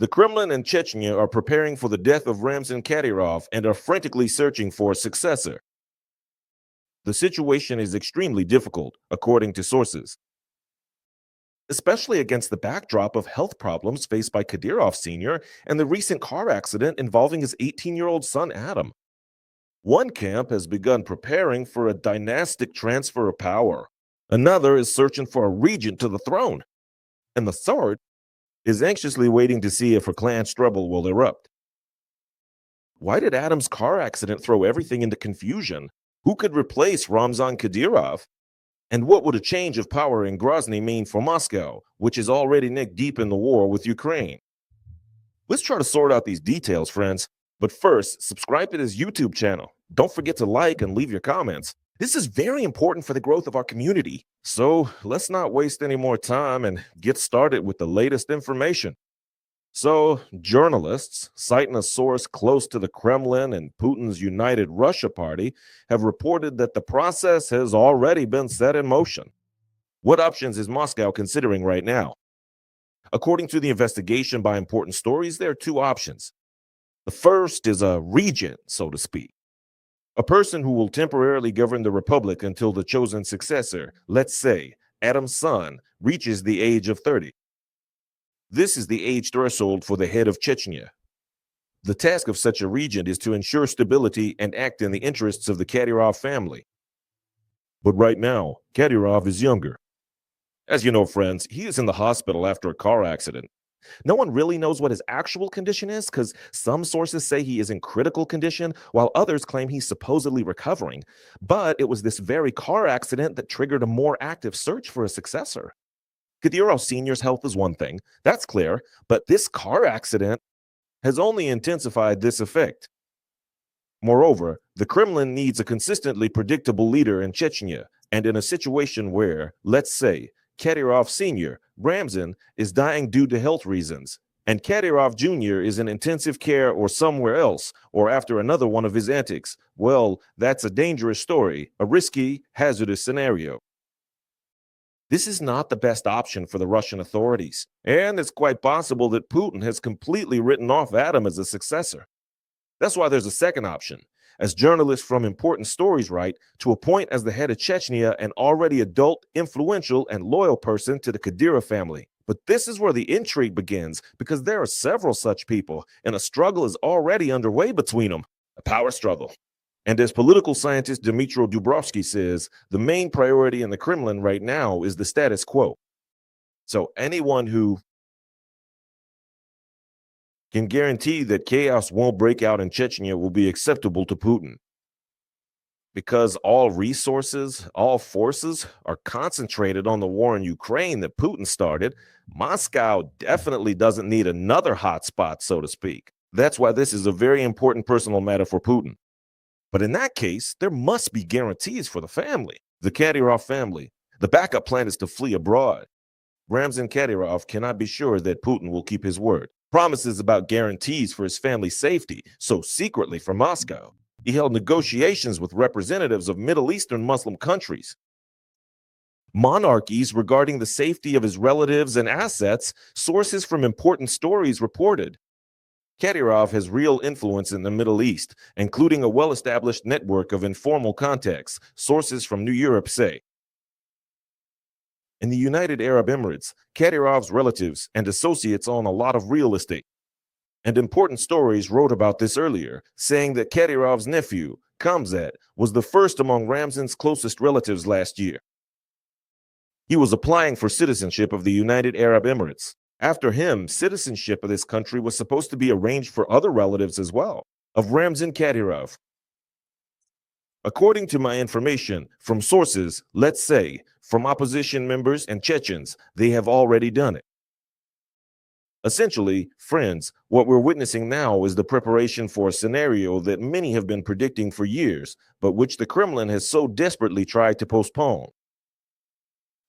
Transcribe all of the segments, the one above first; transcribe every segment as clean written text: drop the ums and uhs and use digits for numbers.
The Kremlin and Chechnya are preparing for the death of Ramzan Kadyrov and are frantically searching for a successor. The situation is extremely difficult, according to sources, especially against the backdrop of health problems faced by Kadyrov Sr. and the recent car accident involving his 18-year-old son Adam. One camp has begun preparing for a dynastic transfer of power. Another is searching for a regent to the throne. And the third is anxiously waiting to see if her clan's trouble will erupt. Why did Adam's car accident throw everything into confusion? Who could replace Ramzan Kadyrov? And what would a change of power in Grozny mean for Moscow, which is already neck deep in the war with Ukraine? Let's try to sort out these details, friends. But first, subscribe to this YouTube channel. Don't forget to like and leave your comments. This is very important for the growth of our community. So let's not waste any more time and get started with the latest information. So, journalists, citing a source close to the Kremlin and Putin's United Russia Party, have reported that the process has already been set in motion. What options is Moscow considering right now? According to the investigation by Important Stories, there are two options. The first is a regent, so to speak, a person who will temporarily govern the republic until the chosen successor, let's say Adam's son, reaches the age of 30. This is the age threshold for the head of Chechnya. The task of such a regent is to ensure stability and act in the interests of the Kadyrov family. But right now, Kadyrov is younger. As you know, friends, he is in the hospital after a car accident. No one really knows what his actual condition is because some sources say he is in critical condition while others claim he's supposedly recovering. But it was this very car accident that triggered a more active search for a successor. Kadyrov Sr.'s health is one thing, that's clear, but this car accident has only intensified this effect. Moreover, the Kremlin needs a consistently predictable leader in Chechnya, and in a situation where, let's say, Kadyrov Sr., Ramzan, is dying due to health reasons, and Kadyrov Jr. is in intensive care or somewhere else, or after another one of his antics, well, that's a dangerous story, a risky, hazardous scenario. This is not the best option for the Russian authorities, and it's quite possible that Putin has completely written off Adam as a successor. That's why there's a second option. As journalists from Important Stories write, to appoint as the head of Chechnya an already adult, influential, and loyal person to the Kadyrov family. But this is where the intrigue begins, because there are several such people, and a struggle is already underway between them, a power struggle. And as political scientist Dmitry Dubrovsky says, the main priority in the Kremlin right now is the status quo. So anyone who can guarantee that chaos won't break out in Chechnya will be acceptable to Putin. Because all resources, all forces are concentrated on the war in Ukraine that Putin started, Moscow definitely doesn't need another hotspot, so to speak. That's why this is a very important personal matter for Putin. But in that case, there must be guarantees for the family, the Kadyrov family. The backup plan is to flee abroad. Ramzan Kadyrov cannot be sure that Putin will keep his word. Promises about guarantees for his family's safety, so secretly from Moscow. He held negotiations with representatives of Middle Eastern Muslim countries, monarchies regarding the safety of his relatives and assets, sources from Important Stories reported. Kadyrov has real influence in the Middle East, including a well-established network of informal contacts, sources from New Europe say. In the United Arab Emirates, Kadyrov's relatives and associates own a lot of real estate. And Important Stories wrote about this earlier, saying that Kadyrov's nephew, Kamzat, was the first among Ramzan's closest relatives last year. He was applying for citizenship of the United Arab Emirates. After him, citizenship of this country was supposed to be arranged for other relatives as well, of Ramzan Kadyrov. According to my information from sources, let's say, from opposition members and Chechens, they have already done it. Essentially, friends, what we're witnessing now is the preparation for a scenario that many have been predicting for years, but which the Kremlin has so desperately tried to postpone.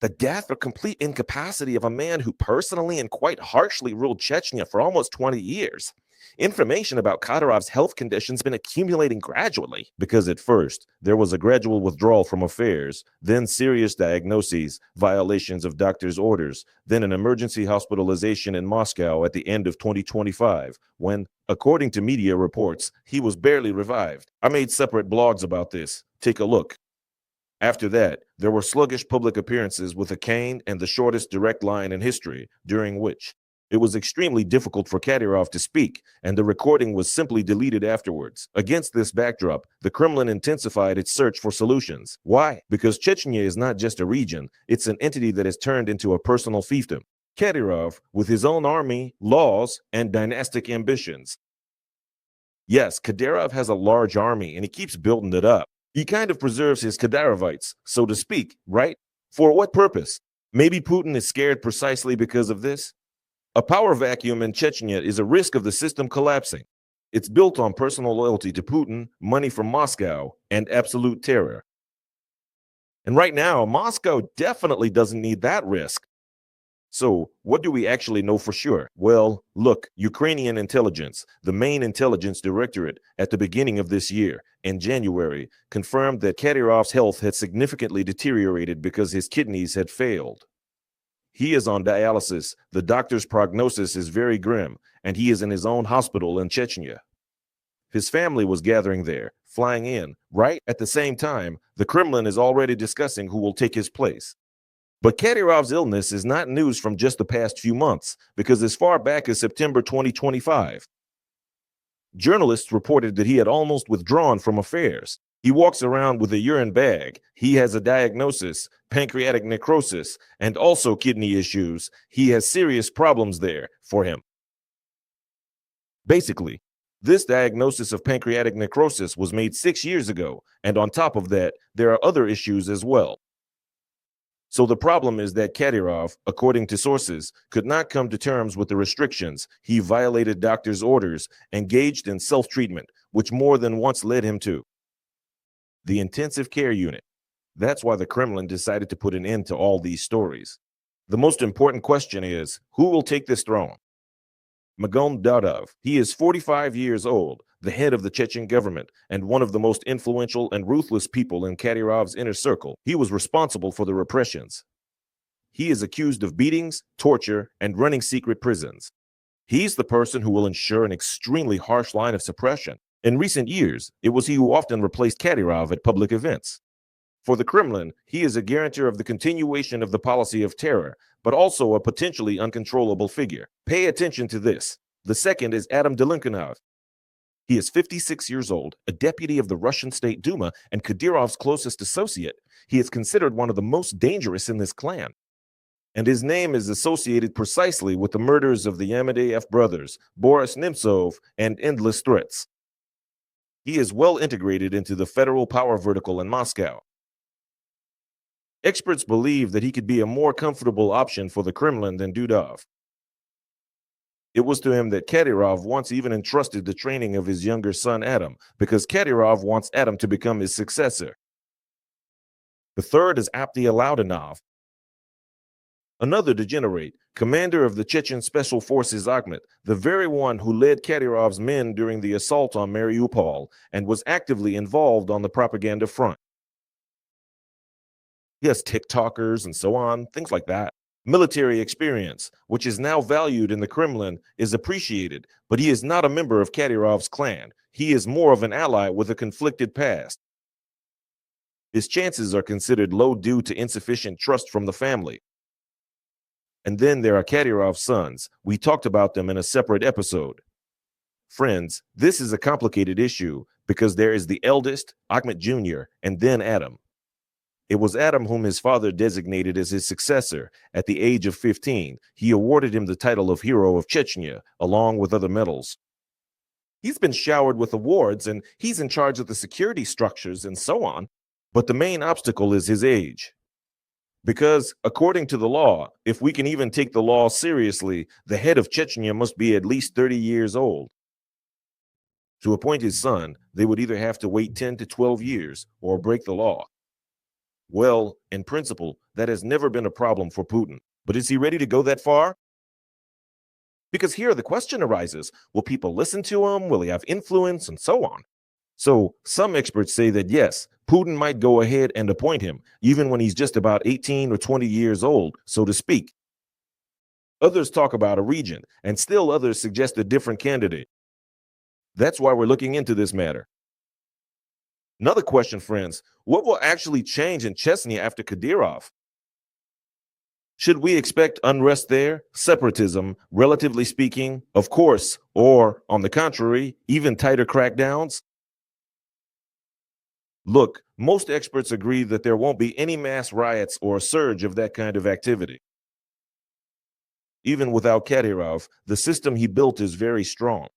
The death or complete incapacity of a man who personally and quite harshly ruled Chechnya for almost 20 years. Information about Kadyrov's health conditions been accumulating gradually because at first there was a gradual withdrawal from affairs, then serious diagnoses, violations of doctors' orders, then an emergency hospitalization in Moscow at the end of 2025 when, according to media reports, he was barely revived. I made separate blogs about this. Take a look. After that, there were sluggish public appearances with a cane and the shortest direct line in history, during which it was extremely difficult for Kadyrov to speak, and the recording was simply deleted afterwards. Against this backdrop, the Kremlin intensified its search for solutions. Why? Because Chechnya is not just a region, it's an entity that has turned into a personal fiefdom. Kadyrov, with his own army, laws, and dynastic ambitions. Yes, Kadyrov has a large army, and he keeps building it up. He kind of preserves his Kadyrovites, so to speak, right? For what purpose? Maybe Putin is scared precisely because of this? A power vacuum in Chechnya is a risk of the system collapsing. It's built on personal loyalty to Putin, money from Moscow, and absolute terror. And right now, Moscow definitely doesn't need that risk. So, what do we actually know for sure? Well, look, Ukrainian intelligence, the main intelligence directorate, at the beginning of this year, in January, confirmed that Kadyrov's health had significantly deteriorated because his kidneys had failed. He is on dialysis, the doctor's prognosis is very grim, and he is in his own hospital in Chechnya. His family was gathering there, flying in, right at the same time, the Kremlin is already discussing who will take his place. But Kadyrov's illness is not news from just the past few months, because as far back as September 2025, journalists reported that he had almost withdrawn from affairs. He walks around with a urine bag. He has a diagnosis, pancreatic necrosis, and also kidney issues. He has serious problems there for him. Basically, this diagnosis of pancreatic necrosis was made 6 years ago, and on top of that, there are other issues as well. So the problem is that Kadyrov, according to sources, could not come to terms with the restrictions. He violated doctors' orders, engaged in self-treatment, which more than once led him to the intensive care unit. That's why the Kremlin decided to put an end to all these stories. The most important question is, who will take this throne? Ramzan Kadyrov. He is 45 years old, the head of the Chechen government, and one of the most influential and ruthless people in Kadyrov's inner circle. He was responsible for the repressions. He is accused of beatings, torture, and running secret prisons. He's the person who will ensure an extremely harsh line of suppression. In recent years, it was he who often replaced Kadyrov at public events. For the Kremlin, he is a guarantor of the continuation of the policy of terror, but also a potentially uncontrollable figure. Pay attention to this. The second is Adam Delinkonov. He is 56 years old, a deputy of the Russian State Duma and Kadyrov's closest associate. He is considered one of the most dangerous in this clan. And his name is associated precisely with the murders of the Yamadev brothers, Boris Nemtsov, and endless threats. He is well integrated into the federal power vertical in Moscow. Experts believe that he could be a more comfortable option for the Kremlin than Dudov. It was to him that Kadyrov once even entrusted the training of his younger son Adam, because Kadyrov wants Adam to become his successor. The third is Abdialaudinov, another degenerate, commander of the Chechen Special Forces Akhmet, the very one who led Kadyrov's men during the assault on Mariupol and was actively involved on the propaganda front. He has TikTokers and so on, things like that. Military experience, which is now valued in the Kremlin, is appreciated, but he is not a member of Kadyrov's clan. He is more of an ally with a conflicted past. His chances are considered low due to insufficient trust from the family. And then there are Kadyrov's sons. We talked about them in a separate episode. Friends, this is a complicated issue because there is the eldest, Akhmet Jr., and then Adam. It was Adam whom his father designated as his successor. At the age of 15, he awarded him the title of Hero of Chechnya, along with other medals. He's been showered with awards, and he's in charge of the security structures and so on. But the main obstacle is his age. Because, according to the law, if we can even take the law seriously, the head of Chechnya must be at least 30 years old. To appoint his son, they would either have to wait 10 to 12 years or break the law. Well, in principle, that has never been a problem for Putin. But is he ready to go that far? Because here the question arises, will people listen to him? Will he have influence? And so on. So some experts say that yes, Putin might go ahead and appoint him, even when he's just about 18 or 20 years old, so to speak. Others talk about a region, and still others suggest a different candidate. That's why we're looking into this matter. Another question, friends, what will actually change in Chechnya after Kadyrov? Should we expect unrest there, separatism, relatively speaking, of course, or, on the contrary, even tighter crackdowns? Look, most experts agree that there won't be any mass riots or a surge of that kind of activity. Even without Kadyrov, the system he built is very strong.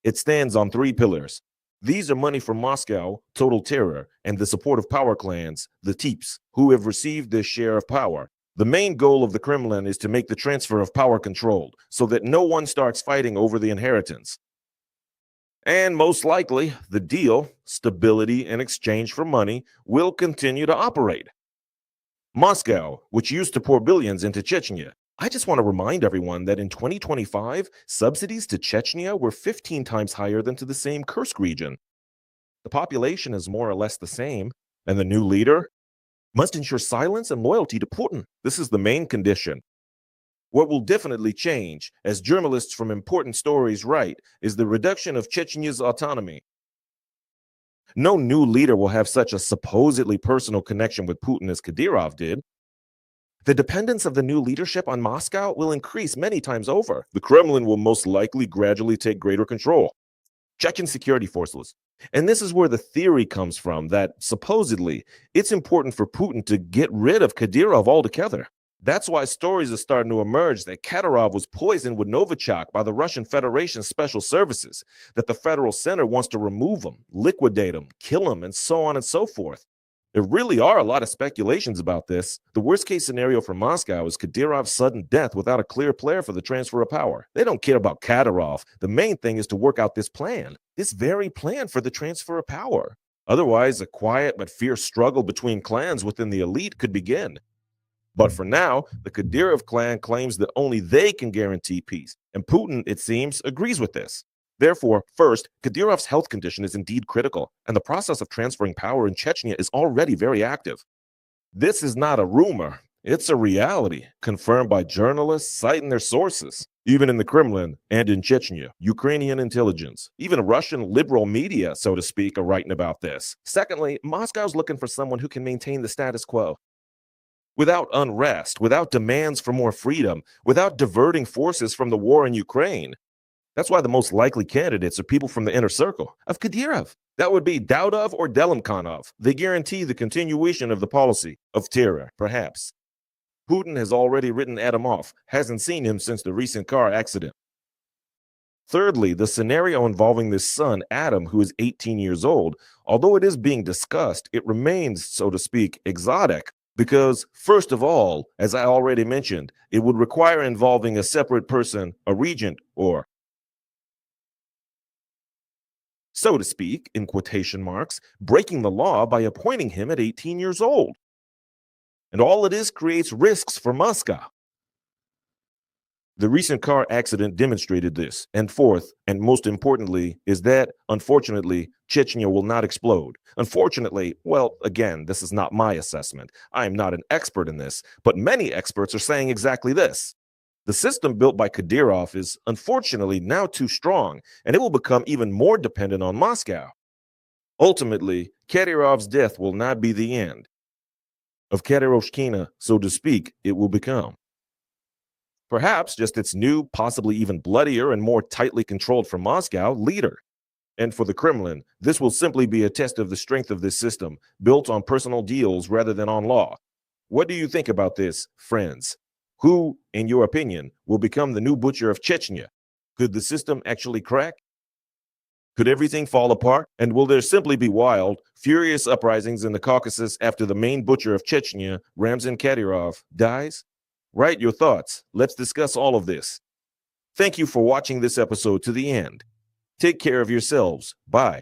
It stands on three pillars. These are money from Moscow, total terror, and the support of power clans, the Teeps, who have received their share of power. The main goal of the Kremlin is to make the transfer of power controlled, so that no one starts fighting over the inheritance. And most likely, the deal, stability in exchange for money, will continue to operate. Moscow, which used to pour billions into Chechnya. I just want to remind everyone that in 2025, subsidies to Chechnya were 15 times higher than to the same Kursk region. The population is more or less the same, and the new leader must ensure silence and loyalty to Putin. This is the main condition. What will definitely change, as journalists from important stories write, is the reduction of Chechnya's autonomy. No new leader will have such a supposedly personal connection with Putin as Kadyrov did. The dependence of the new leadership on Moscow will increase many times over. The Kremlin will most likely gradually take greater control. Chechen security forces. And this is where the theory comes from that supposedly it's important for Putin to get rid of Kadyrov altogether. That's why stories are starting to emerge that Kadyrov was poisoned with Novichok by the Russian Federation's special services, that the federal center wants to remove him, liquidate him, kill him, and so on and so forth. There really are a lot of speculations about this. The worst case scenario for Moscow is Kadyrov's sudden death without a clear plan for the transfer of power. They don't care about Kadyrov. The main thing is to work out this plan, this very plan for the transfer of power. Otherwise, a quiet but fierce struggle between clans within the elite could begin. But for now, the Kadyrov clan claims that only they can guarantee peace, and Putin, it seems, agrees with this. Therefore, first, Kadyrov's health condition is indeed critical, and the process of transferring power in Chechnya is already very active. This is not a rumor, it's a reality, confirmed by journalists citing their sources. Even in the Kremlin and in Chechnya, Ukrainian intelligence, even Russian liberal media, so to speak, are writing about this. Secondly, Moscow's looking for someone who can maintain the status quo. Without unrest, without demands for more freedom, without diverting forces from the war in Ukraine. That's why the most likely candidates are people from the inner circle of Kadyrov. That would be Daudov or Delimkhanov. They guarantee the continuation of the policy of terror, perhaps. Putin has already written Adam off, hasn't seen him since the recent car accident. Thirdly, the scenario involving this son, Adam, who is 18 years old, although it is being discussed, it remains, so to speak, exotic. Because, first of all, as I already mentioned, it would require involving a separate person, a regent, or, so to speak, in quotation marks, breaking the law by appointing him at 18 years old. And all it is creates risks for Moscow. The recent car accident demonstrated this. And fourth, and most importantly, is that, unfortunately, Chechnya will not explode. Unfortunately, well, again, this is not my assessment. I am not an expert in this, but many experts are saying exactly this. The system built by Kadyrov is, unfortunately, now too strong, and it will become even more dependent on Moscow. Ultimately, Kadyrov's death will not be the end. Of Kadyrovshkina, so to speak, it will become. Perhaps just its new, possibly even bloodier and more tightly controlled from Moscow, leader. And for the Kremlin, this will simply be a test of the strength of this system, built on personal deals rather than on law. What do you think about this, friends? Who, in your opinion, will become the new butcher of Chechnya? Could the system actually crack? Could everything fall apart? And will there simply be wild, furious uprisings in the Caucasus after the main butcher of Chechnya, Ramzan Kadyrov, dies? Write your thoughts. Let's discuss all of this. Thank you for watching this episode to the end. Take care of yourselves. Bye.